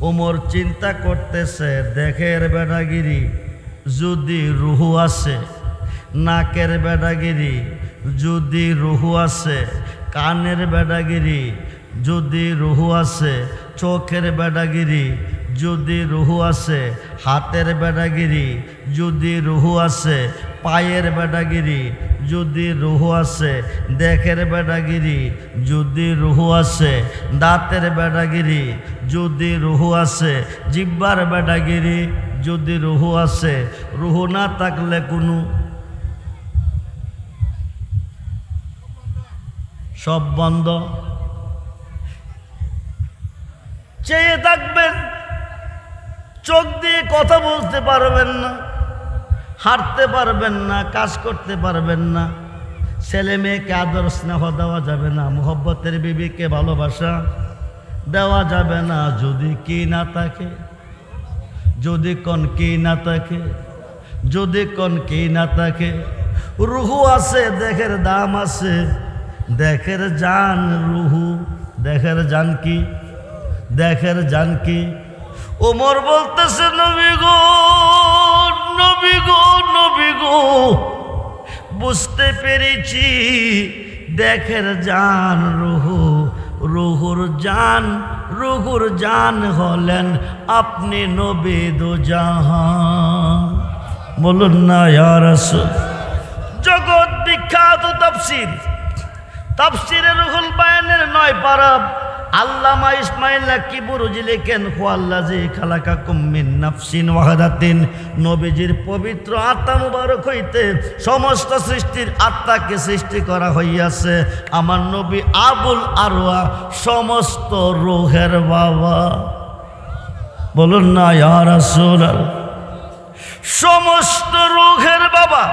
ওমর চিন্তা করতেছে, দেখের বেড়াগিরি যদি রুহু আছে, নাকের বেড়াগিরি যদি রুহু আছে, কানের বেড়াগিরি যদি রুহু আছে, চোখের বেড়াগিরি যদি রুহু আছে, হাতের বেড়াগিরি যদি রুহু আছে, পায়ের বেড়াগিরি যদি রুহু আছে, দেখের বেড়াগিরি যদি রুহু আছে, দাঁতের বেড়াগিরি যদি রুহু আছে, জিহ্বার বেড়াগিরি যদি রুহু আছে, রুহু না থাকলে কোনো সব বন্ধ। চেয়ে থাকবেন, চোখ দিয়ে কথা বলতে পারবেন না, হাঁটতে পারবেন না, কাজ করতে পারবেন না, ছেলে মেয়েকে আদর স্নেহ দেওয়া যাবে না, মোহব্বতের বিবিকে ভালোবাসা দেওয়া যাবে না যদি কি না থাকে, যদি কোন কি না থাকে, যদি কোন কি না থাকে। রুহু আছে, দেখের দাম আছে, দেখের জান রুহু, দেখের জান কি, দেখের জান কি। ওমর বলতেছে, নবী গো, নবী গো, নবী গো, বুঝতে পেরেছি দেখের জান রুহু, রুহুর জান, রুহুর জান হলেন আপনি নবী দো জাহান। বলুন না ইয়া রাসূল। জগৎ বিখ্যাত তাফসীর, তাফসীরে রুহুল বায়ানের 9 পারা আল্লামা ইসমাইল কিবরুজি লেখেন, হুয়াল্লাযী খালাকাকুম মিন নাফসিন ওয়াহিদাতিন, নবীজির পবিত্র আত্মা মুবারক হইতে সমস্ত সৃষ্টির আত্মাকে সৃষ্টি করা হইয়াছে। আমার নবী আবুল আরওয়া সমস্ত রূহের বাবা। বলুন না ইয়া রাসূলুল্লাহ। সমস্ত রূহের বাবা।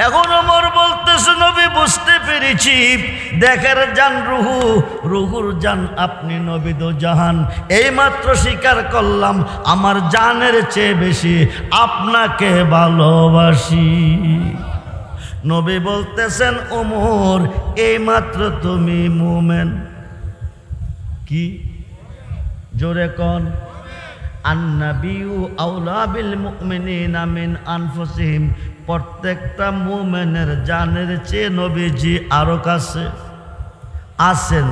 এখন ওমর বলতেছে, নবী বুঝতে পেরেছি দেখের জান রুহু, রুহুর জান আপনি নবী দো জাহান। এইমাত্র স্বীকার করলাম আমার জানের চেয়ে বেশি আপনাকে ভালোবাসি। নবী বলতেছেন, ওমর এইমাত্র তুমি মুমিন। কি জোরে কোন? আন্নাবিয়্যু আওলা বিল মুমিনিনা মিন আনফুসিহিম, প্রত্যেকটা মুমিনের জানের চেয়ে নবীজি আরো কাছে আছেন।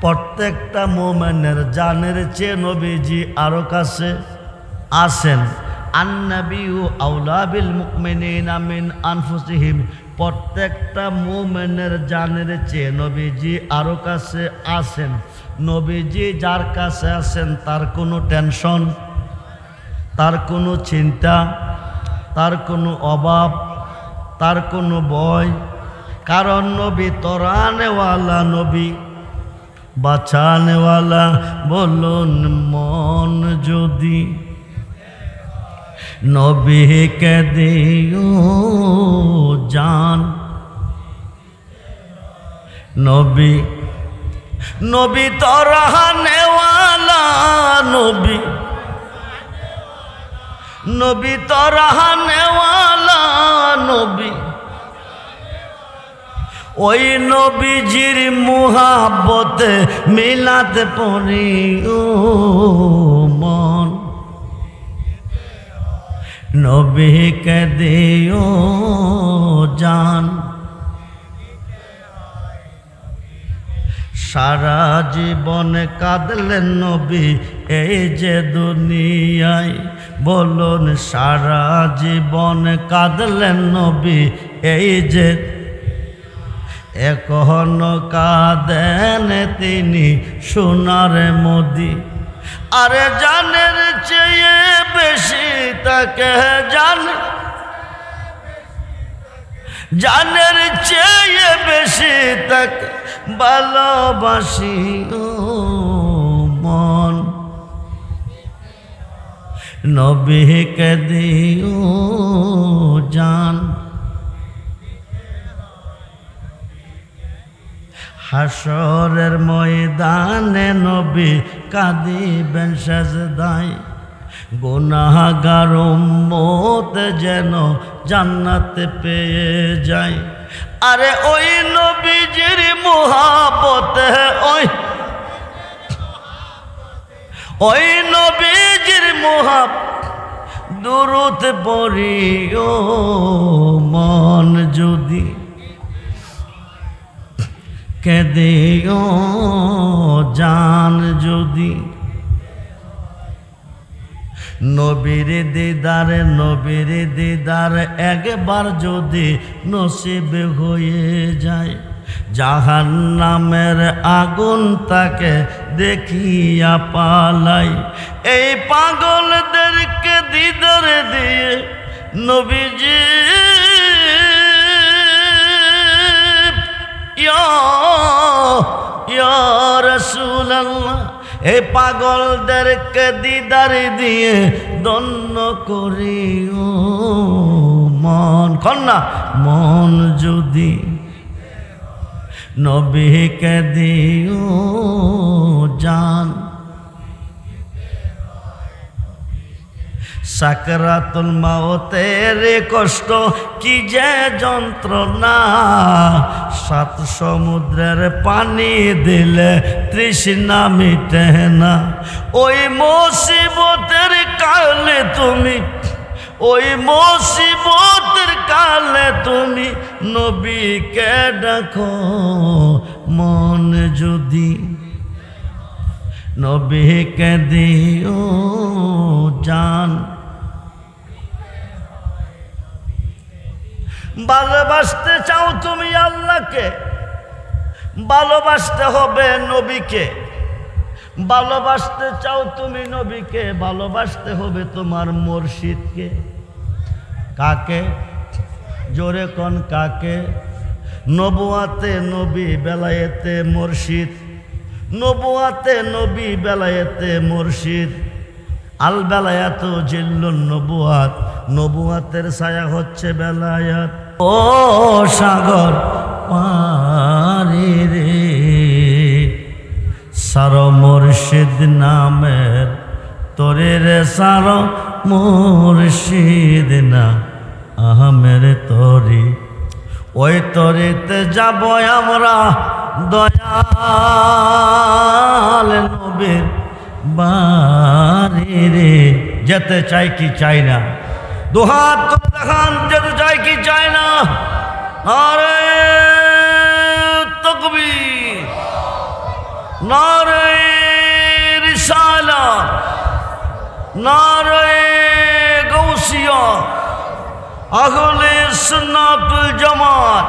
প্রত্যেকটা মুমিনের জানের চেয়ে নবীজি আরো কাছে আছেন। আন্নাবিয়্যু আওলা বিল মুমিনিনা মিন আনফুসিহিম, প্রত্যেকটা মুমিনের জানের চেয়ে নবীজি আরো কাছে আছেন। নবীজি যার কাছে আছেন তার কোনো টেনশন, তার কোনো চিন্তা, তার কোনো অভাব, তার কোনো ভয়। কারণ নবী তরানেওয়ালা, নবী বাঁচানেওয়ালা। বলুন মন যদি নবীকে দিও জান, নবী, নবী তরানেওয়ালা, নবী, নবী তরানেওয়ালা, নবী। ওই নবীজির মুহাব্বতে মিলাতে পড়ি ও মন, নবীকে দিও জান। সারা জীবন কাঁদলেন নবী এই যে দুনিয়ায়। বলুন সারা জীবন কাঁদলেন নবী এই যে, এখনো কাঁদেন তিনি সোনার মোদি। আরে জানের চেয়ে বেশি তাকে জান, জানের চেয়ে বেশি তাকে ভালোবাসি ও মন, নবীকে দিও জান। হাসরের ময়দানে নবী কাঁদিবেন সেজদায়, গুনাহগার উম্মত যেন জান্নাত পেয়ে যায়। আরে ওই নবীজির মুহাব্বতে, ওই নবীজির মোহাব দুরূদ পড়িও মন যদি কেঁদেও জান যদি নবীর দিদার একবার যদি নসিব হয়ে যায় জাহান্নামের আগুন তাকে দেখিয়া পালাই। এই পাগলদেরকে দিদার দিয়ে নবীজি ইয়া রাসূলুল্লাহ, এই পাগলদেরকে দিদার দিয়ে দন্য করিও মন কন্যা মন যদি নবীকে দিও জান। সাকরাতুল মাউতের কষ্ট কি যে যন্ত্রণা, সাত সমুদ্রের পানি দিলে তৃষ্ণা মিটে না। ওই মুসিবতের কালে তুমি, ওই মুসিবতের কালে তুমি নবীকে ডাকো মন যদি নবীকে দিও জান। ভালোবাসতে চাও তুমি আল্লাহকে, ভালোবাসতে হবে নবীকে। ভালোবাসতে চাও তুমি নবীকে, ভালোবাসতে হবে তোমার মুর্শিদকে। কাকে? জোরে কোন কাকে? নবুয়াতে নবী বেলায়েতে মুর্শিদ, নবুয়াতে নবী বেলায়েতে মুর্শিদ। আল বেলায়াত জিল্লুন নবুয়াত, নবুয়াতের ছায়া হচ্ছে বেলায়াত। ও সাগর পারি রে সারো মুর্শিদ নামের তোরে রে সারো মুর্শিদ না আহমের তরি। ওই তরিতে যাব আমরা দয়াল নবীর বাড়ি রে। যেতে চাই কি চাই না? দুহাত করে দেখান, যেতে চাই কি চাই না? নারে তাকবীর, নারে রিসালাত, নারে গাউসিয়া, আহলে সুন্নাত ওয়াল জামাত,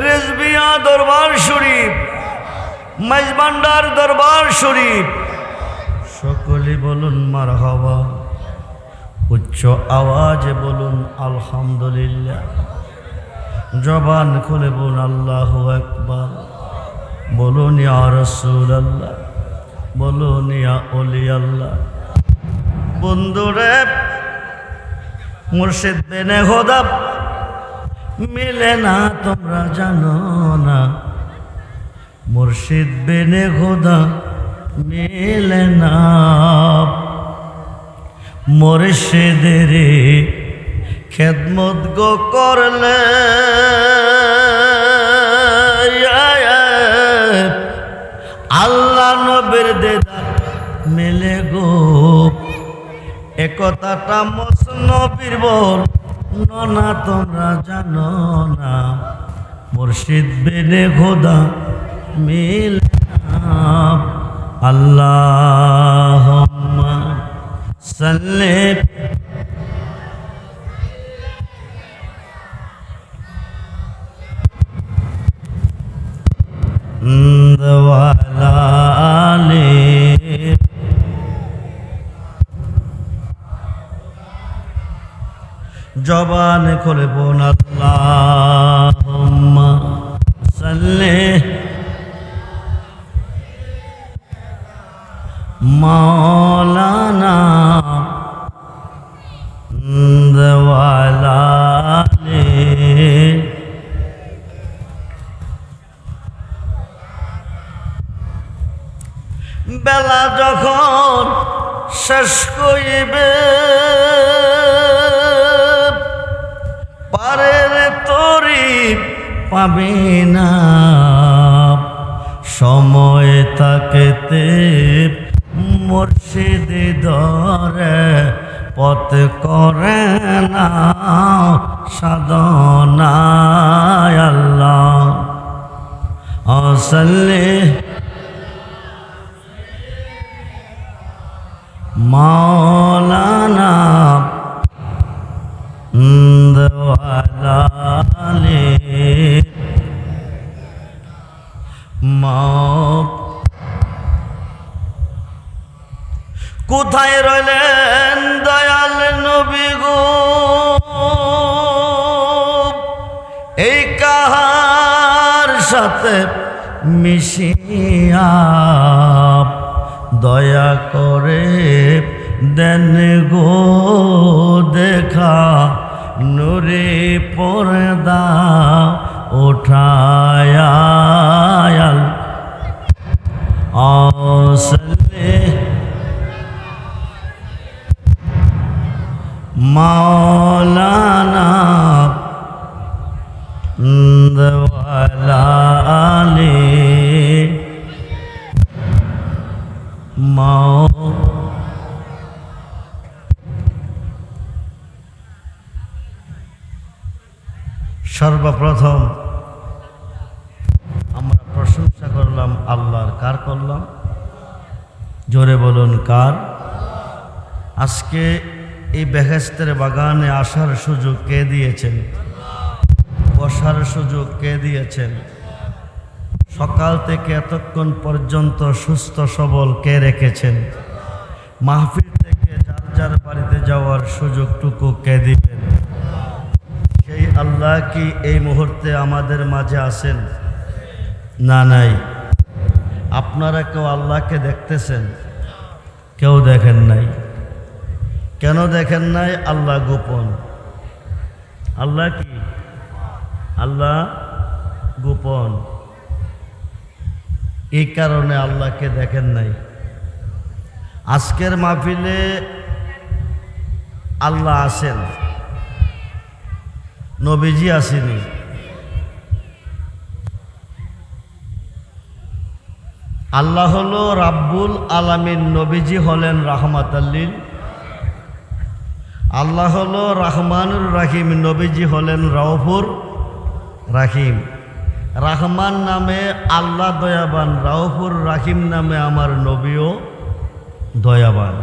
রিজভিয়া দরবার শরীফ, মেজবান্ডার দরবার শরীফ। সকলে বলুন মারহাবা, উচ্চ আওয়াজে বলুন আলহামদুলিল্লাহ। জবান খুলে বলুন আল্লাহু আকবার। বলুন ইয়া রাসূলুল্লাহ, বলুন ইয়া ওলি আল্লাহ। বন্ধুরে, মুর্শিদ বিনে খোদা মিলে না, তোমরা জানো না। মুর্শিদ বিনে খোদা মিলে না। মুর্শিদের খেদমত গো করলে আল্লাহ নবীর দিদার মেলে গো। একথাটা মসনবীর বল না, তোমরা জানো না। মুর্শিদ বিনে খোদা মিলে না। আল্লাহুম্মা সাল্লি ওয়ালা আলি। জবান খুলে বোন আল্লাহুম্মা সাল্লি মাওলানা ওয়ালা আলি। বেলা যখন শেষ করিবে পারের তরি পাবে না। সময় তাকেতে মুর্শিদ ধরে পথ করে না সাধনায় আল্লাহ সাল্লি মাওলানা দওয়ালালে কোথায় রইলেন দয়াল নবী গো এই কাহার সাথে মিশিয়া দয়া করে দেন গো দেখা নূরে পর্দা উঠায়া আসলে মাওলানা দওয়ালালে সর্বপ্রথম আমরা প্রশংসা করলাম আল্লাহর। কার করলাম? জোরে বলুন কার? আজকে এই বেহেশতের বাগানে আসার সুযোগ কে দিয়েছেন? বসার সুযোগ কে দিয়েছেন? সকাল থেকে এতক্ষণ পর্যন্ত সুস্থ সবল কে রেখেছেন? মাহফিল থেকে যার যার বাড়িতে যাওয়ার সুযোগটুকু কে দিবেন? সেই আল্লাহ কি এই মুহূর্তে আমাদের মাঝে আছেন? না, নাই। আপনারা কেউ আল্লাহকে দেখতেছেন? কেউ দেখেন নাই। কেন দেখেন নাই? আল্লাহ গোপন। আল্লাহ কি? আল্লাহ গোপন। এই কারণে আল্লাহকে দেখেন নাই। আজকের মাহফিলে আল্লাহ আছেন, নবীজি আসেনি। আল্লাহ হলো রাব্বুল আলামিন, নবীজি হলেন রাহমাতাল লিল। আল্লাহ হলো রহমানুর রাহিম, নবীজি হলেন রাউফুর রাহিম। রহমান নামে আল্লাহ দয়াবান, রাউফুর রাহিম নামে আমার নবীও দয়াবান।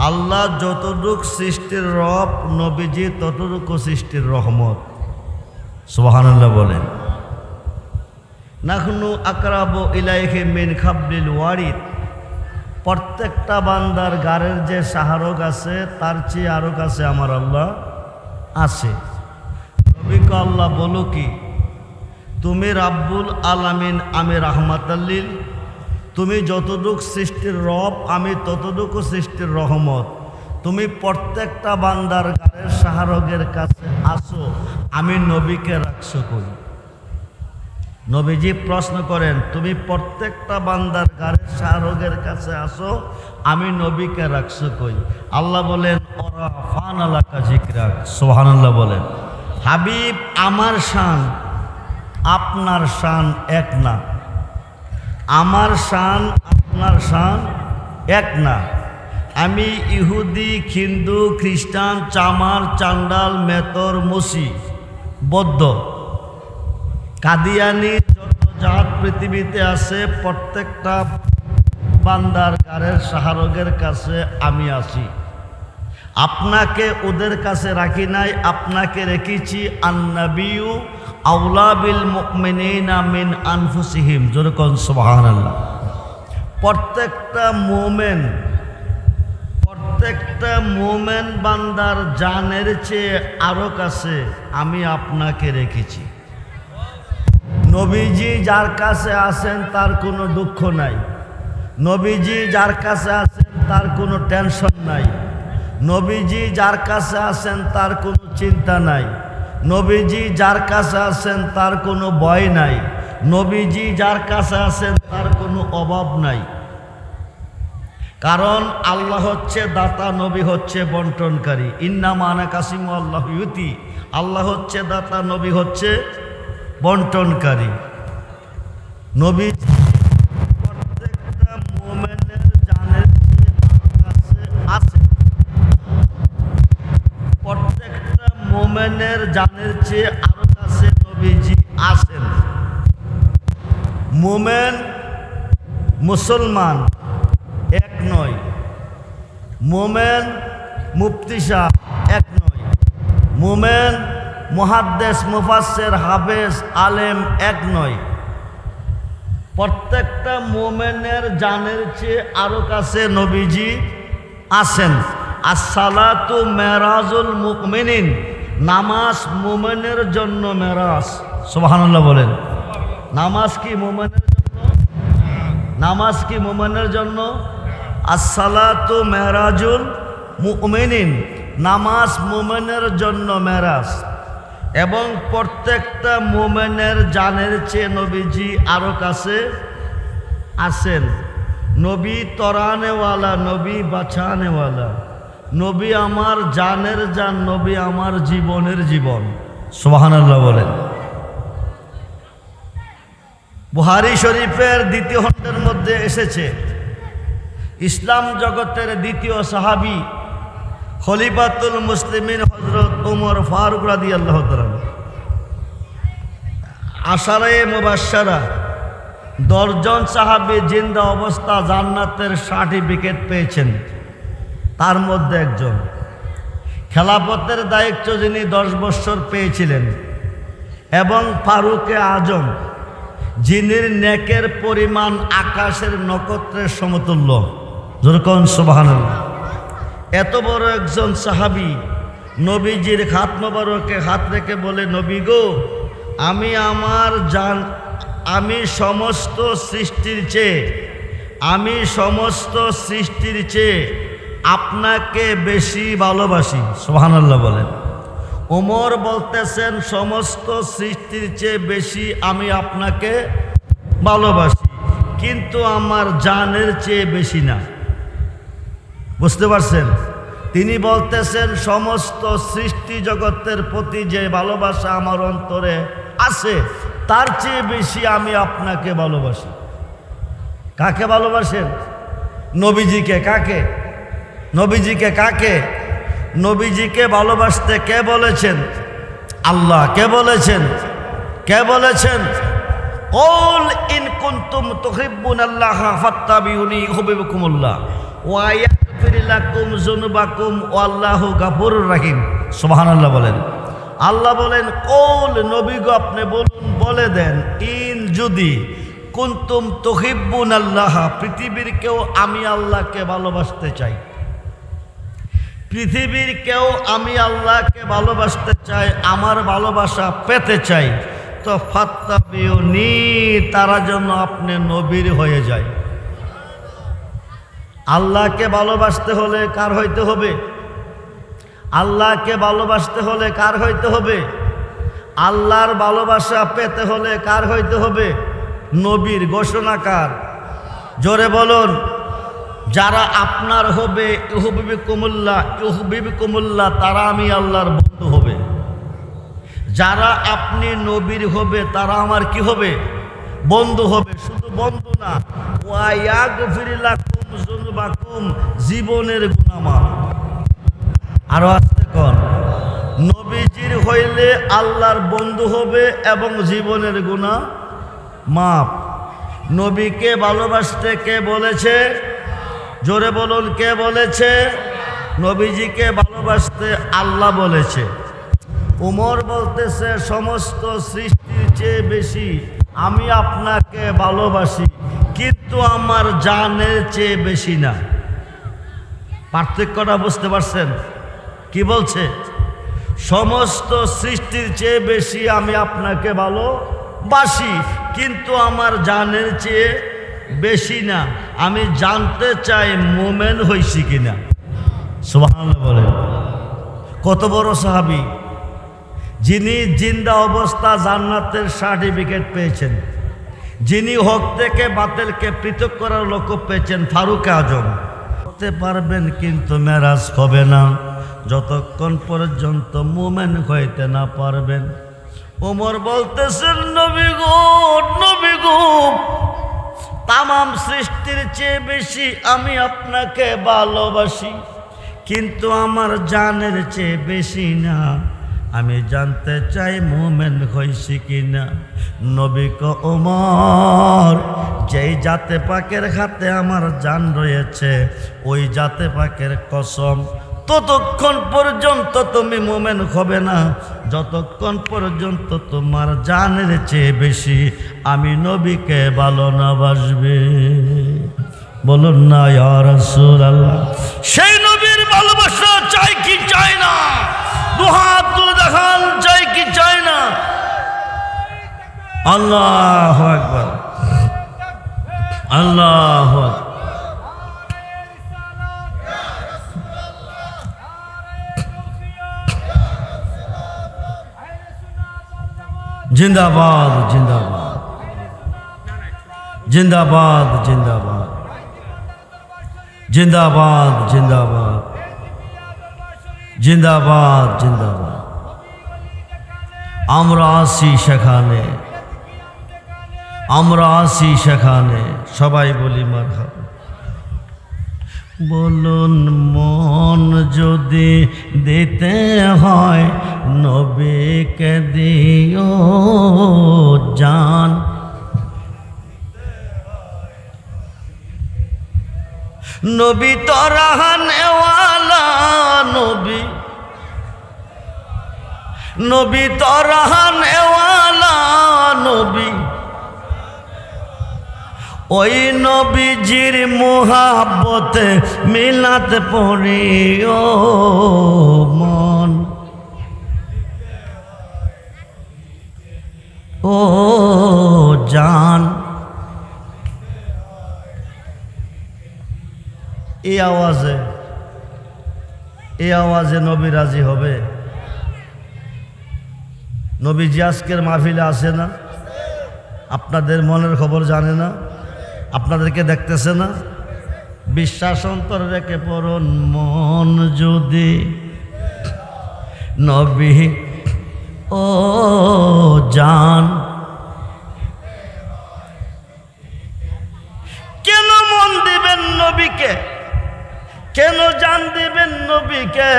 আল্লাহ যতটুক সৃষ্টির রব, নবীজি ততটুকু সৃষ্টির রহমত। সুবহানাল্লাহ বলেন। নাহনু আকরাবু ইলাইহি মিন হাবলিল ওয়ারিদ। প্রত্যেকটা বান্দার গাড়ের যে শাহরগ আছে তার চেয়ে আরো কাছে আমার আল্লাহ আছে। নবীকে আল্লাহ বলো কি, তুমি রাব্বুল আলামিন, আমি রাহমাতাল লিল। তুমি যতটুক সৃষ্টির রব, আমি ততটুকু সৃষ্টির রহমত। তুমি প্রত্যেকটা বান্দার গাড়ের শাহরগের কাছে আসো, আমি নবীকে রাখছো কই? নবীজি প্রশ্ন করেন, তুমি প্রত্যেকটা বান্দার গাড়ের শাহরগের কাছে আসো, আমি নবীকে রাখছো কই? আল্লাহ বলেন ওরা ফান আলাকা জিকরাক। সুবহানাল্লাহ বলেন। হাবিব, আমার শান আপনার শান এক না। আমার শান আপনার শান এক না। আমি ইহুদি, হিন্দু, খ্রিস্টান, চামার, চান্ডাল, মেতর, মুসি, বৌদ্ধ, কাদিয়ানি, যত জাত পৃথিবীতে আছে প্রত্যেকটা বান্দার গাড়ের শাহরগের কাছে আমি আছি। আপনাকে ওদের কাছে রাখি নাই, আপনাকে রেখেছি। আন্নাবিয়্যু আওলা বিল মুমিনিনা মিন আনফুসিহিম। জোরে কোন সুবহানাল্লাহ। প্রত্যেকটা মুমিন বান্দার জানের চেয়ে আরো কাছে আমি আপনাকে রেখেছি। নবীজি যার কাছে আছেন তার কোনো দুঃখ নাই। নবীজি যার কাছে আছেন তার কোনো টেনশন নাই। নবীজি যার কাছে আছেন তার কোনো চিন্তা নাই। নবীজি যার কাছে আছেন তার কোনো ভয় নাই। নবীজি যার কাছে আছেন তার কোনো অভাব নাই। কারণ আল্লাহ হচ্ছে দাতা, নবী হচ্ছে বন্টনকারী। ইন্নামা আনা কাসিমু আল্লাহু ইউতি। আল্লাহ হচ্ছে দাতা, নবী হচ্ছে বন্টনকারী। নবী প্রত্যেকটা মুমিনের জানের মোমেনের জানের চেয়ে আরো কাছে নবীজি আছেন। মোমেন মুসলমান এক নয়, মোমেন মুফতি সাহেব এক নয়, মোমেন মুহাদ্দিস মুফাসসির হাফেজ আলেম এক নয়। প্রত্যেকটা মোমেনের জানের চেয়ে আরো কাছে নবীজি আছেন। আসসালাতু মেরাজুল মুমিনিন, নামাজ মোমেনের জন্য মেরাজ। সুবহানাল্লাহ বলেন। নামাজ কি মোমেনের জন্য? নামাজ কি মোমেনের জন্য? আসসালাতু মেরাজুল মুমিনিন, নামাজ মোমেনের জন্য মেরাজ। এবং প্রত্যেকটা মোমেনের জানের চেয়ে নবীজি আরো কাছে আছেন। নবী তরানেওয়ালা, নবী বাঁচানেওয়ালা, নবী আমার জানের জান, নবী আমার জীবনের জীবন। সুবহানাল্লাহ বলেন। বুখারী শরীফের দ্বিতীয় খণ্ডের মধ্যে এসেছে, ইসলাম জগতের দ্বিতীয় সাহাবী খলিফাতুল মুসলিমিন হযরত ওমর ফারুক রাদিয়াল্লাহু তাআলা আশারায়ে মুবাশশারা 10 জন সাহাবী জিন্দা অবস্থা জান্নাতের সার্টিফিকেট পেয়েছেন। তার মধ্যে একজন খেলাফতের দায়িত্ব যিনি 10 বছর পেয়েছিলেন, এবং ফারুকে আজম যিনি নেকের পরিমাণ আকাশের নক্ষত্রের সমতুল্য। যেরকম সুবহানাল্লাহ। এত বড় একজন সাহাবী নবীজির হাত মোবারকে হাত রেখে বলে, নবী গো, আমি সমস্ত সৃষ্টির চেয়ে আপনাকে বেশি ভালোবাসি। সুবহানাল্লাহ বলেন। ওমর বলতেছেন, সমস্ত সৃষ্টির চেয়ে বেশি আমি আপনাকে ভালোবাসি, কিন্তু আমার জানের চেয়ে বেশি না। বুঝতে পারছেন? তিনি বলতেছেন, সমস্ত সৃষ্টি জগতের প্রতি যে ভালোবাসা আমার অন্তরে আছে, তার চেয়ে বেশি আমি আপনাকে ভালোবাসি। কাকে ভালোবাসেন? নবীজিকে। কাকে? নবীজিকে। কাকে? নবীজিকে ভালোবাসতে কে বলেছেন? আল্লাহ। কে বলেছেন? কে বলেছেন? কুল ইন কুনতুম তুহিব্বুনাল্লাহা ফাত্তাবিউনি ইউহিব্বুকুমুল্লাহ ওয়া ইয়াগফির লাকুম যুনুবাকুম ওয়াল্লাহু গাফুরুর রহিম। সুবহানাল্লাহ বলেন। আল্লাহ বলেন, কুল, নবী গো আপনি বলুন, বলে দেন, ইন যদি, কুনতুম তুহিব্বুনাল্লাহা, পৃথিবীর কেউ আমি আল্লাহকে ভালোবাসতে চাই, পৃথিবীর কেউ আমি আল্লাহকে ভালোবাসতে চাই, আমার ভালোবাসা পেতে চাই, তো ফাত্তাবিউনি, তারা যেন আপনি নবীর হয়ে যায়। আল্লাহকে ভালোবাসতে হলে কার হইতে হবে? আল্লাহকে ভালোবাসতে হলে কার হইতে হবে? আল্লাহর ভালোবাসা পেতে হলে কার হইতে হবে? নবীর। ঘোষণাকার জোরে বলুন। যারা আপনার হবে, ইউহিব্বুকুমুল্লাহ, তারা আমি আল্লাহর বন্ধু হবে। যারা আপনি নবীর হবে, তারা আমার কি হবে? বন্ধু হবে। শুধু বন্ধু না, ওয়া ইয়াগফির লাকুম যুনুবাকুম, জীবনের গুনাহ মাফ। আরো আসতে কোন? নবীজির হইলে আল্লাহর বন্ধু হবে এবং জীবনের গুনাহ মাফ। নবীকে ভালোবাসতে কে বলেছে? জোরে বলুন, কে বলেছে? নবীজিকে ভালোবাসতে আল্লাহ বলেছে। উমর বলতেছে, সমস্ত সৃষ্টির চেয়ে বেশি আমি আপনাকে ভালোবাসি, কিন্তু আমার জানের চেয়ে বেশি না। পার্থক্যটা বুঝতে পারছেন? কি বলছে? সমস্ত সৃষ্টির চেয়ে বেশি আমি আপনাকে ভালোবাসি, কিন্তু আমার জানের চেয়ে বেশি না। আমি জানতে চাই মোমেন হইছি কিনা। সুবহানাল্লাহ বলেন। কত বড় সাহাবী, যিনি জিন্দা অবস্থা জান্নাতের সার্টিফিকেট পেয়েছেন, যিনি হক থেকে বাতিলকে পৃথক করার লক্ষ্য পেয়েছেন, ফারুক আজম। করতে পারবেন কিন্তু মেরাজ হবে না যতক্ষণ পর্যন্ত মোমেন হইতে না পারবেন। ওমর বলতেছেন, নবী গো, নবী গো, তামাম সৃষ্টির চেয়ে বেশি আমি আপনাকে ভালোবাসি, কিন্তু আমার জানের চেয়ে বেশি না। আমি জানতে চাই মুমিন হইছি কিনা। নবী কো ওমর, যেই জাতে পাকের হাতে আমার জান রয়েছে, ওই জাতে পাকের কসম, ততক্ষণ পর্যন্ত তুমি মুমিন হবে না যতক্ষণ পর্যন্ত তোমার জানের চেয়ে বেশি আমি নবীকে ভালো না বাসবে। বলুন না ইয়া রাসূলুল্লাহ। সেই নবীর ভালোবাসা চাই কি চাই না? দুহাত তুলে দেখান, চাই কি চাই না? আল্লাহু আকবার, আল্লাহু আকবার। জিন্দাবাদ, জিন্দাবাদ, জিন্দাবাদ, জিন্দাবাদ, জিন্দাবাদ, জিন্দাবাদ, জিন্দাবাদ, জিন্দাবাদ। আমরা আসি সেখানে, আমরা আসি সেখানে, সবাই বলি মারহাবা। বলুন মন যদি দিতে হয় নবীকে দিও জান। নবী তো রাহানেওয়ালা নবী, নবী তো রাহানেওয়ালা নবী, ওই নবীজির মোহাব্বতে মিলাত পড়িও মন। ও জান, এই আওয়াজে নবী রাজি হবে? নবীজি আজকের মাহফিলে আসে না? আপনাদের মনের খবর জানে না? আপনাদেরকে দেখতেছে না? বিশ্বাস অন্তর রেখে পড়ুন, মন যদি নবী ও জান। কেন মন দিবেন নবীকে? কেন জান দিবেন নবীকে?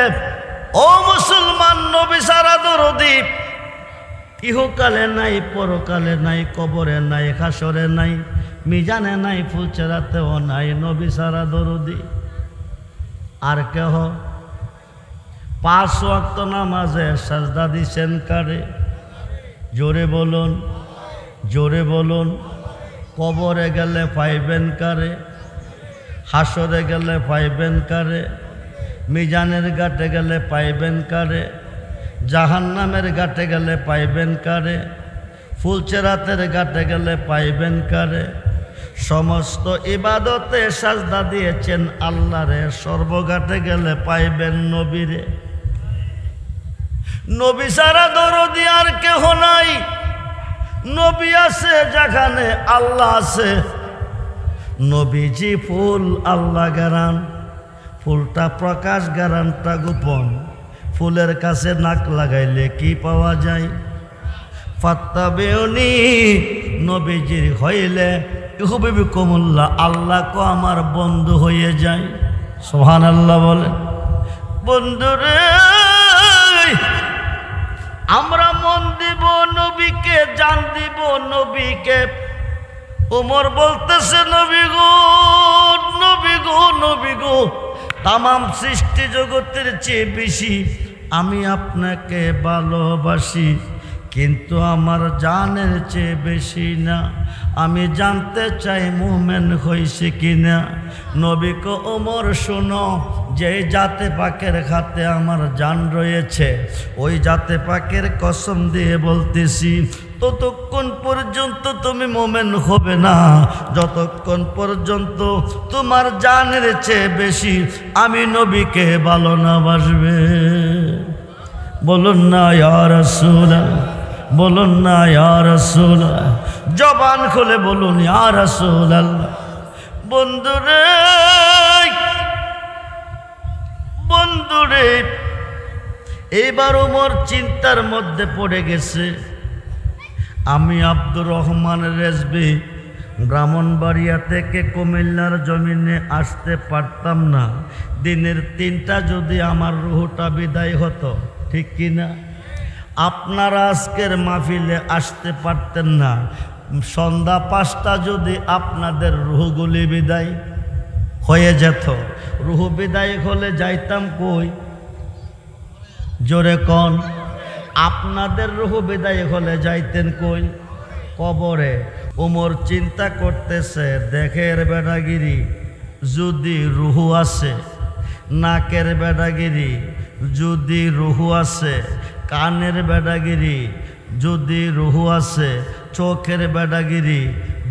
ও মুসলমান, নবী সারা দরদী। ইহকালে নাই, পরকালে নাই, কবরে নাই, হাসরে নাই, মিজানে নাই, ফুলচেরাতেও নাই, নবী সারা দরদী। আর কেহ 5 ওয়াক্ত নামাজে সাজদা দিছেন কারে? জোরে বলুন, জোরে বলুন। কবরে গেলে পাইবেন কারে? হাসরে গেলে পাইবেন কারে? মিজানের ঘাটে গেলে পাইবেন কারে? জাহান্নামের ঘাটে গেলে পাইবেন কারে? ফুলচেরাতের ঘাটে গেলে পাইবেন কারে? সমস্ত ইবাদতে সাজদা দিয়েছেন আল্লাহরে, সর্বঘাটে গেলে পাইবেন নবীরে। নবী সারা দরদি আর কেহ নাই। নবী আছে যেখানে আল্লাহ আছে। নবীজি ফুল, আল্লাহ গারান। ফুলটা প্রকাশ, গারানটা গোপন। ফুলের কাছে নাক লাগাইলে কি পাওয়া যায়? ফাত্তাবিউনি, নবীজির হইলে ইউহিব্বুকুমুল্লাহ, আল্লাহ কো আমার বন্ধু হয়ে যায়। সুবহানাল্লাহ বলেন। বন্ধুরে, আমরা মন দিব নবীকে, জান দিব নবীকে। ওমর বলতেছে, নবী গো, নবী গো, নবী গো, তামাম সৃষ্টি জগতের চেয়ে বেশি আমি আপনাকে ভালোবাসি, কিন্তু আমার জানের চেয়ে বেশি না। আমি জানতে চাই মুমিন হইছে কিনা। নবী কো ওমর শোনো, যে জাতে পাকের হাতে আমার জান রয়েছে, ওই জাতে পাকের কসম দিয়ে বলতেছি, ততক্ষণ পর্যন্ত তুমি মুমিন হবে না যতক্ষণ পর্যন্ত তোমার জানের চেয়ে বেশি আমি নবীকে ভালো না বাসবে। বলুন না ইয়া রাসূলুল্লাহ, বলুন না ইয়া রাসূলুল্লাহ, জবান খুলে বলুন ইয়া রাসূলুল্লাহ। বন্ধুরে, বন্ধুরে, এইবার ওমর চিন্তার মধ্যে পড়ে গেছে। আমি আব্দুর রহমান রেজভী ব্রাহ্মণবাড়িয়া থেকে কুমিল্লার জমিনে আসতে পারতাম না, দিনের 3টা যদি আমার রুহটা বিদায় হতো, ঠিক কিনা? আপনারা আজকের মাহফিলে আসতে পারতেন না, সন্ধ্যা 5টা যদি আপনাদের রুহগুলি বিদায় হয়ে যেত, রুহ বিদায় হলে যাইতাম কই? জোরে কোন? আপনাদের রুহ বিদায় হলে যাইতেন কই? কবরে। ওমর চিন্তা করতেছে, দেখের বেড়াগিরি যদি রুহু আসে, নাকের বেড়াগিরি যদি রুহু আসে, কানের বেড়াগিরি যদি রুহু আসে, চোখের বেড়াগিরি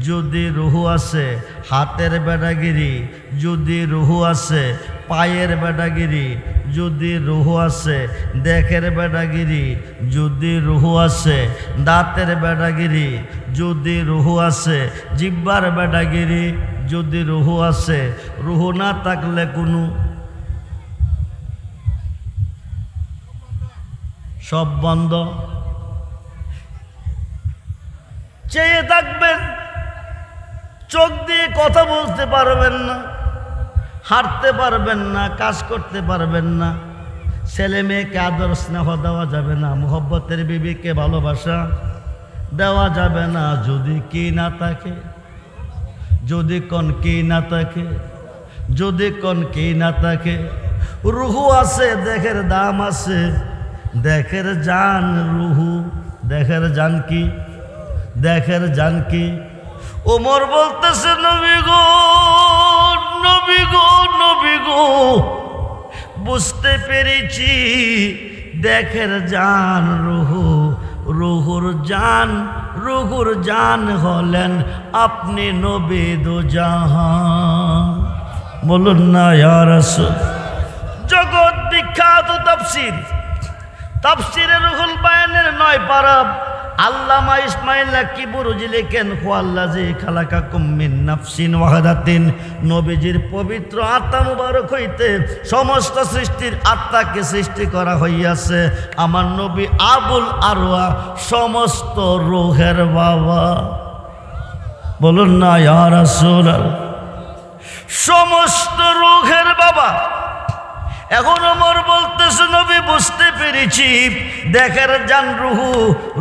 যদি রুহু আসে, হাতের বেড়াগিরি যদি রুহু আসে, পায়ের বেড়াগিরি যদি রুহু আসে, দেখের বেড়াগিরি যদি রুহু আসে, দাঁতের বেড়াগিরি যদি রুহু আসে, জিহ্বার বেড়াগিরি যদি রুহু আসে, রুহু না থাকলে কোনো সব বন্ধ। চেয়ে থাকবেন, চোখ দিয়ে কথা বলতে পারবেন না, হাঁটতে পারবেন না, কাজ করতে পারবেন না, ছেলে মেয়েকে আদর স্নেহ দেওয়া যাবে না, মোহব্বতের বিবিকে ভালোবাসা দেওয়া যাবে না যদি কি না থাকে, যদি কোন কি না থাকে, যদি কোন কি না থাকে। রুহু আছে, দেখের দাম আছে, দেখের জান রুহু, দেখের জান কি, দেখের জান কি। ওমর বলতেছে, নবী গো, নবী গো, নবী গো, বুঝতে পেরেছি দেখের জান রুহু, রুহুর জান, রুহুর জান হলেন আপনি নবী দো জাহান। বলুন না ইয়া রাসূল। জগৎ বিখ্যাত তাফসীর, তাফসীরে রুহুল বায়ানের 9 পারা আল্লামা ইসমাইল কিবরুজি লেখেন, হুয়াল্লাযী খালাকাকুম মিন নাফসিন ওয়াহিদাতিন, নবীজির পবিত্র আত্মা মুবারক হইতে সমস্ত সৃষ্টির আত্মাকে সৃষ্টি করা হইয়াছে। আমার নবী আবুল আরওয়া সমস্ত রূহের বাবা। বলুন না ইয়া রাসূলুল্লাহ। সমস্ত রূহের বাবা। এখন ওমর বলতেছে, নবী বুঝতে পেরেছি দেখের জান রুহু,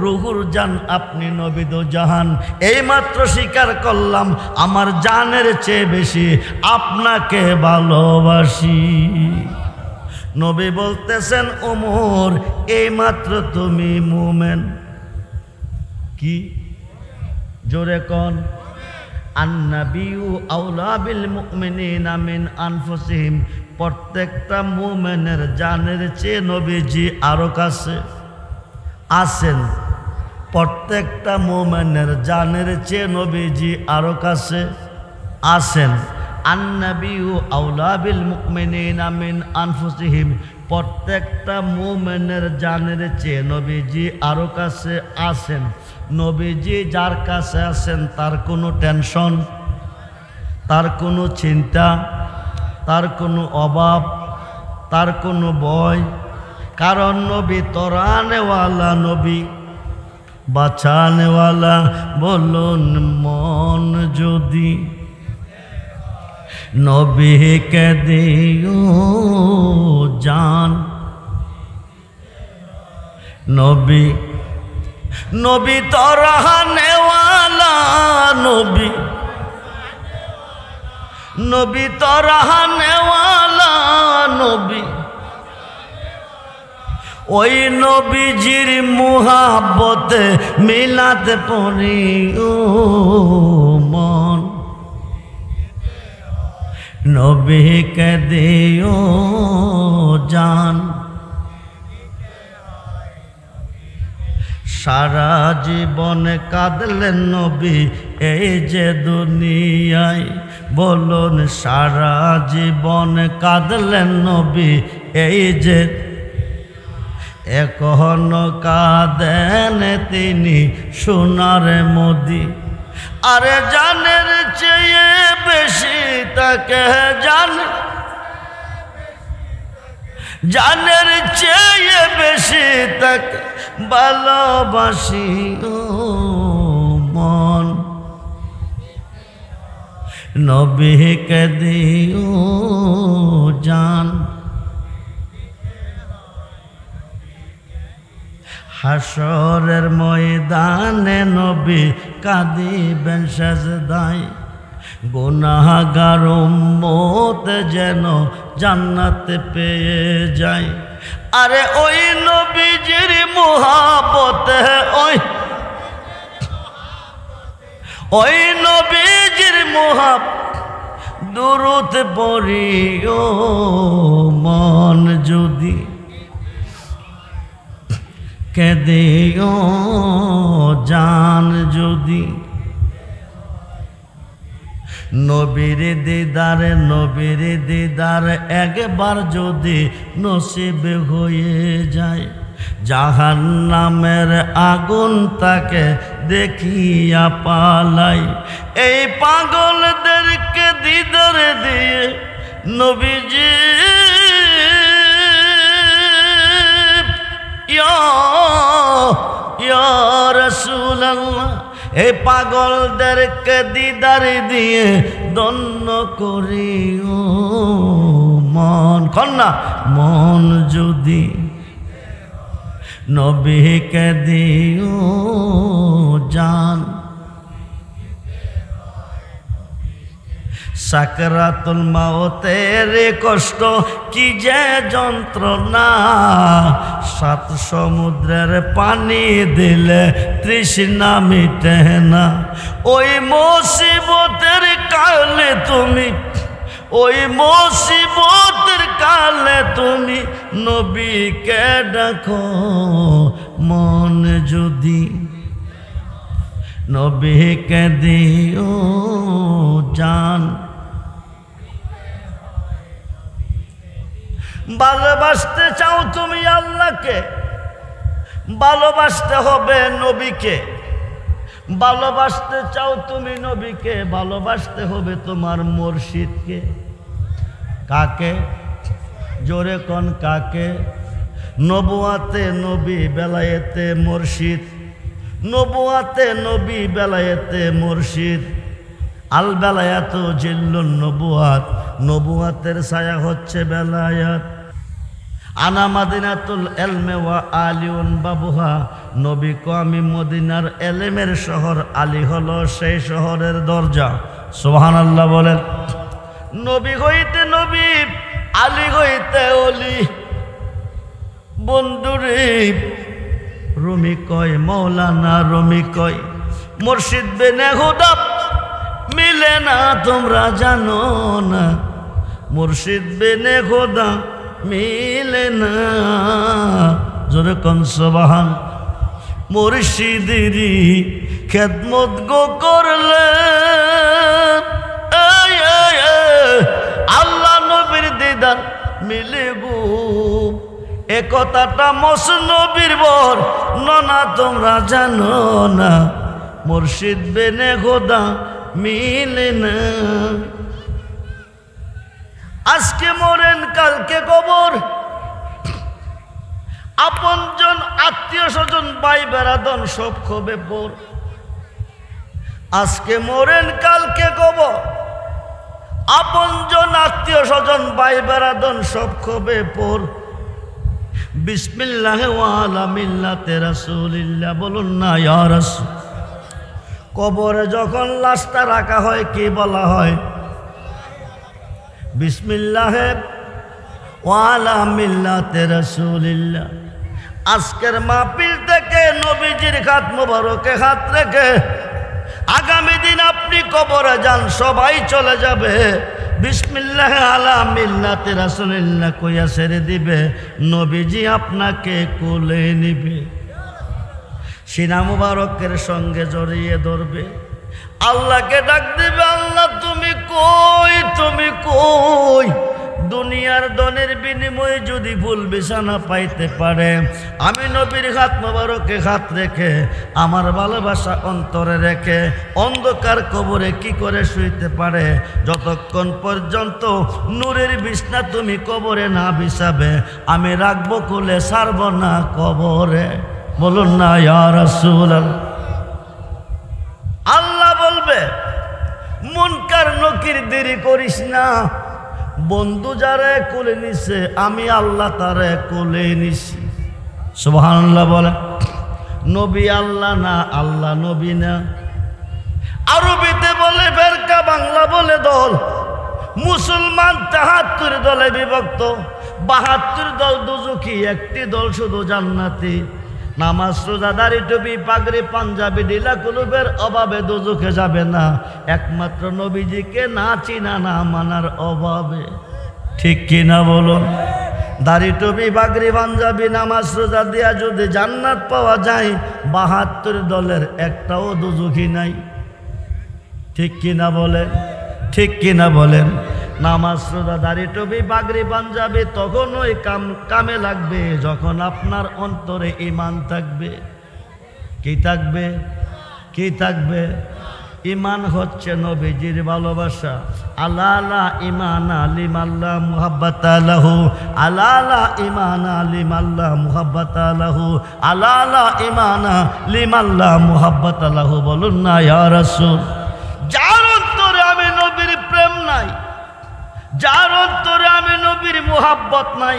রুহুর জান আপনি নবী দো জাহান। এইমাত্র স্বীকার করলাম আমার জানের চেয়ে বেশি আপনাকে ভালোবাসি। নবী বলতেছেন, ওমর এইমাত্র তুমি মুমিন। কি? জোরে কোন? আন্নাবিয়্যু আওলা বিল মুমিনিনা মিন আনফুসিহিম, প্রত্যেকটা মুমিনের জানের চেয়ে নবীজি আরো কাছে আছেন। প্রত্যেকটা মুমিনের জানের চেয়ে নবীজি আরো কাছে আছেন। আন্নাবিয়্যু আওলা বিল মুমিনিনা মিন আনফুসিহিম, প্রত্যেকটা মুমিনের জানের চেয়ে নবীজি আরো কাছে আছেন। নবীজি যার কাছে আছেন তার কোনো টেনশন, তার কোনো চিন্তা, তার কোনো অভাব, তার কোনো ভয়। কারণ নবী তরানেওয়ালা, নবী বাঁচানেওয়ালা। বলুন মন যদি নবীকে দিও জান, নবী, নবী তরানেওয়ালা, নবী, নবী তরানেওয়ালা, নবী। ওই নবীজির মুহাব্বতে মিলাতে পড়ি ও মন, নবীকে দিও জান। সারা জীবন কাঁদলেন নবী এই যে দুনিয়ায়। বলুন সারা জীবন কাঁদলেন নবী এই যে, এখনো কাঁদেন তিনি সোনার মোদি। আরে জানের চেয়ে বেশি তাকে জান, জানের চেয়ে বেশি তাকে ভালোবাসি ও মন, নবীকে দিও জান। হাসরের ময়দানে নবী কাঁদিবেন সেজদায়, গুনাহগার উম্মত যেন জান্নাতে পেয়ে যায়। আরে ওই নবীজির মুহাব্বতে ওই নবীজির দুরূদ পড়িও মন যদি, কেঁদেও জান যদি, নবীর দিদার একবার যদি নসিব হয়ে যায়, জাহান্নামের আগুন তাকে দেখিয়া পালাই। এই পাগলদেরকে দিদার দিয়ে নবীজি ইয়া রাসূলুল্লাহ, এই পাগলদেরকে দিদার দিয়ে দন্য করিও মন, কন্যা মন যদি, নবীকে দিও জান। সাকরাতুল মাউতের কষ্ট কি যে যন্ত্রণা, সাত সমুদ্রের পানি দিলে তৃষ্ণা মিটে না। ওই মুসিবতের কালে তুমি, ওই মুসিবতের কালে তুমি নবীকে ডাকো মন যদি, নবীকে দিও জান। ভালোবাসতে চাও তুমি আল্লাহকে, ভালোবাসতে হবে নবীকে। ভালোবাসতে চাও তুমি নবীকে, ভালোবাসতে হবে তোমার মুর্শিদকে। কাকে? জোরে কোন কাকে? নবুয়াতে নবী, বেলায়েতে মুর্শিদ। নবুয়াতে নবী, বেলায়েতে মুর্শিদ। আল বেলায়াত জিল্লুন নবুয়াত, নবুয়াতের ছায়া হচ্ছে বেলায়াত। আনা মাদিনাতুল এলমে ওয়া আলিউন বাবুহা, নবী কো আমি মদিনার এলেমের শহর, আলী হলো সেই শহরের দরজা। সুবহানাল্লাহ বলেন। নবী হইতে নবী, আলী হইতে অলি। বন্ধুরে রুমি কয়, মৌলানা রুমি কয়, মুর্শিদ বেনে হুদা মিলে না তোমরা জানো না, মুর্শিদ বেনে খোদা মিলে না। জোরে কোন সুবহান। মুর্শিদেরই খেদমত গো করলে আল্লাহ নবীর দিদার মিলে গো। এ কথাটা মসনবীর বর ননা তোমরা জানো না, মুর্শিদ বেনে খোদা মিলে না। আজকে মরেন কালকে কবর, আপনজন আত্মীয় স্বজন ভাই বেড়াদন সব খবে পর। আজকে মরেন কালকে কবর, আপনজন আত্মীয় স্বজন ভাই বেড়াদন সব খবে পর। বিসমিল্লাহ ওয়া আলা মিল্লাতে রাসূলিল্লাহ বলুন না ইয়া রাসূল। কবরে যখন লাশটা রাখা হয় কি বলা হয়? বিসমিল্লাহ ওয়া আলা মিল্লাতে রাসূলিল্লাহ। আজকের মাহফিল থেকে নবীজির হাত মোবারকে হাত রেখে আগামী দিন আপনি কবরে যান, সবাই চলে যাবে। বিসমিল্লাহ আলা মিল্লাতে রাসূলিল্লাহ কইয়া ছেড়ে দিবে, নবীজি আপনাকে কোলে নিবে, সিনা মুবারকের সঙ্গে জড়িয়ে ধরবে, আল্লাহকে ডাক দিবে, আল্লাহ তুমি কই, তুমি কই। দুনিয়ার ধনের বিনিময়ে যদি ভুল বিছানা পাইতে পারে, আমি নবীর হাত মোবারকে হাত রেখে আমার ভালোবাসা অন্তরে রেখে অন্ধকার কবরে কি করে শুইতে পারে? যতক্ষণ পর্যন্ত নূরের বিছনা তুমি কবরে না বিছাবে, আমি রাখবো কোলে, ছাড়ব না কবরে। বলুন না ইয়া রাসূলুল্লাহ। আল্লাহ বলবে, মুনকার নকির দেরি করিস না, বন্ধু যারে কোলে নিছে আমি আল্লাহ তারে কোলে নিছি। সুবহানাল্লাহ বলে। নবী আল্লাহ না, আল্লাহ নবী না। আরবিতে বলে ফেরকা, বাংলা বলে দল। মুসলমান ৭৩ দলে বিভক্ত, ৭২ দল দুজখী, একটি দল শুধু জান্নাতি। নামাজ, রোজা, দাড়ি, টুপি, পাগড়ি, পাঞ্জাবি, ঢিলা কুলুপের অভাবে দুজখে যাবে না, একমাত্র নবীজিকে না চিনা না মানার অভাবে। ঠিক কিনা বলুন? দাড়ি, টুপি, পাগড়ি, পাঞ্জাবি, নামাজ, রোজা দিয়া যদি জান্নাত পাওয়া যায়, ৭২ দলের একটাও দুজখী নাই। ঠিক কিনা বলেন? ঠিক কিনা বলেন? নামাজ, রোজা, দাড়ি, টুপি, পাগড়ি, পাঞ্জাবি তখন ওই কামে লাগবে যখন আপনার অন্তরে ঈমান থাকবে। কি থাকবে? কি থাকবে? ঈমান হচ্ছে নবীজির ভালোবাসা। আলা লা ঈমানা লিমাল্লা মুহাব্বাতা লাহু, আলা লা ঈমানা লিমাল্লা মুহাব্বাতা লাহু, আলা লা ঈমানা লিমাল্লা মুহাব্বাতা লাহু। বলুন না ইয়া রাসূল। যার অন্তরে আমি নবীর প্রেম নাই, যার অন্তরে আমি নবীর মুহাব্বত নাই,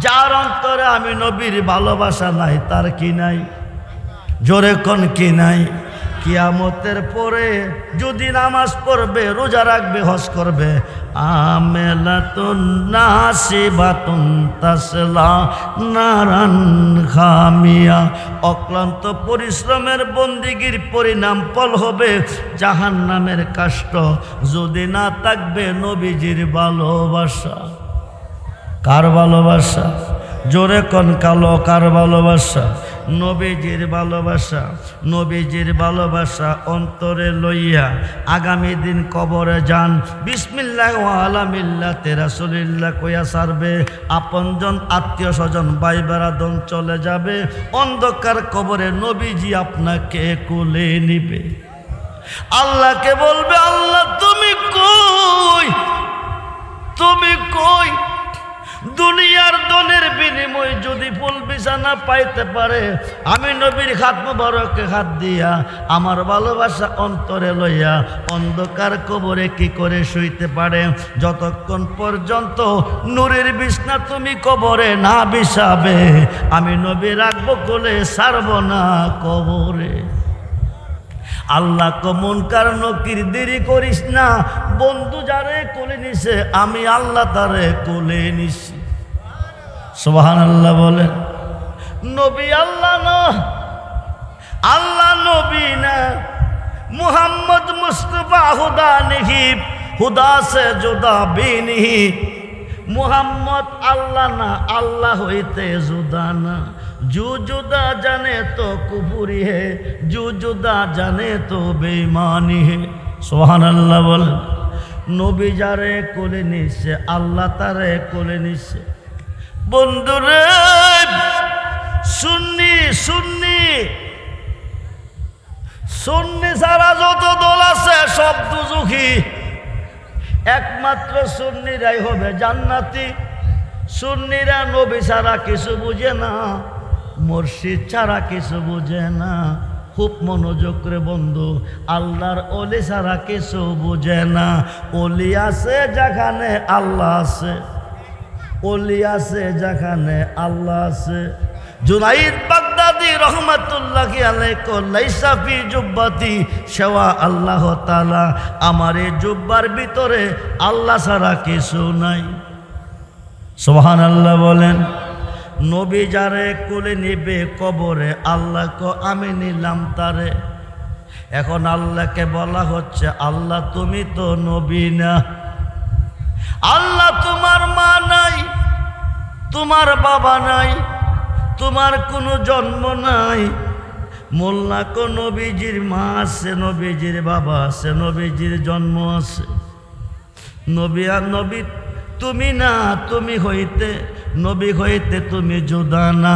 যার অন্তরে আমি নবীর ভালোবাসা নাই, তার কি নাই? জোরে কোন কি নাই? কিয়ামতের পরে যদি নামাজ পড়বে, রোজা রাখবে, হজ করবে, আমেলাতুন নাসিবাতুন তাসলা নারান খামিয়া, অক্লান্ত পরিশ্রমের বন্দিগির পরিণাম ফল হবে জাহান্নামের কাষ্ট, যদি না থাকবে নবীজির ভালোবাসা। কার ভালোবাসা? জোরে কোন কালো, কার ভালোবাসা? নবীজির ভালোবাসা। নবীজির ভালোবাসা অন্তরে লইয়া আগামী দিন কবরে যান, বিসমিল্লাহ ওয়া আলা মিল্লাতে রাসূলিল্লাহ কইয়া সারবে। আপনজন, আত্মীয় স্বজন, ভাই বেরাদন চলে যাবে, অন্ধকার কবরে নবীজি আপনাকে কোলে নিবে। আল্লাহকে বলবে, আল্লাহ তুমি কই? তুমি কই? দুনিয়ার দনের বিনিময় যদি ফুল বিছানা পাইতে পারে, আমি নবীর হাত মুবারকে হাত দিয়া আমার ভালোবাসা অন্তরে লইয়া অন্ধকার কবরে কি করে শুইতে পারে? যতক্ষণ পর্যন্ত নূরের বিছনা তুমি কবরে না বিছাবে, আমি নবী রাখবো কোলে, ছাড়ব না কবরে। আল্লাহ মুনকার নকির দেরি করিস না, বন্ধু যারে কোলে নিছে আমি আল্লাহ তারে কোলে নিছি। সুবহানাল্লাহ বলেন। নবী আল্লাহ না, আল্লাহ নবী না। মুহাম্মদ মুস্তাফা হুদা নেহি, হুদা সে জুদা भी नहीं। মুহাম্মদ আল্লাহ না, আল্লাহ হইতে জুদা না। জু জুদা জানে তো কুফুরি হে, জু জুদা জানে তো বেঈমানি হে। সুবহানাল্লাহ বলেন। নবী যারে কোলে নিছে আল্লাহ তারে কোলে নিছে। বন্ধুরে সুন্নি সুন্নি সুন্নি সারা যত দল আছে সব দুজখী, একমাত্র সুন্নিরাই হবে জান্নাতি। সুন্নিরা নবী ছাড়া কিছু বুঝে না, মুর্শিদ ছাড়া কিছু বুঝে না। খুব মনোযোগ করে বন্ধু, আল্লাহর ওলি ছাড়া কিছু বুঝে না। ওলি আছে যেখানে আল্লাহ আছে, ওলি আছে যেখানে আল্লাহ আছে। জুনাইদ বাগদাদি রহমাতুল্লাহি আলাইহি লাইসা ফি জুব্বাতি সেওয়া আল্লাহ তাআলা, আমার এই জুব্বার ভিতরে আল্লাহ ছাড়া কিছু নাই। সুবহানাল্লাহ বলেন। নবী যারে কোলে নিবে কবরে, আল্লাহ কো আমি নিলাম তারে। এখন আল্লাহকে বলা হচ্ছে, আল্লাহ তুমি তো নবী না, আল্লাহ তোমার মা নাই, তোমার বাবা নাই, তোমার কোনো জন্ম নাই। মোল্লা কো নবীজির মা আছে, নবীজির বাবা আছে, নবীজির জন্ম আছে। নবী আর নবী তুমি না, তুমি হইতে নবী হইতে তুমি জুদা না।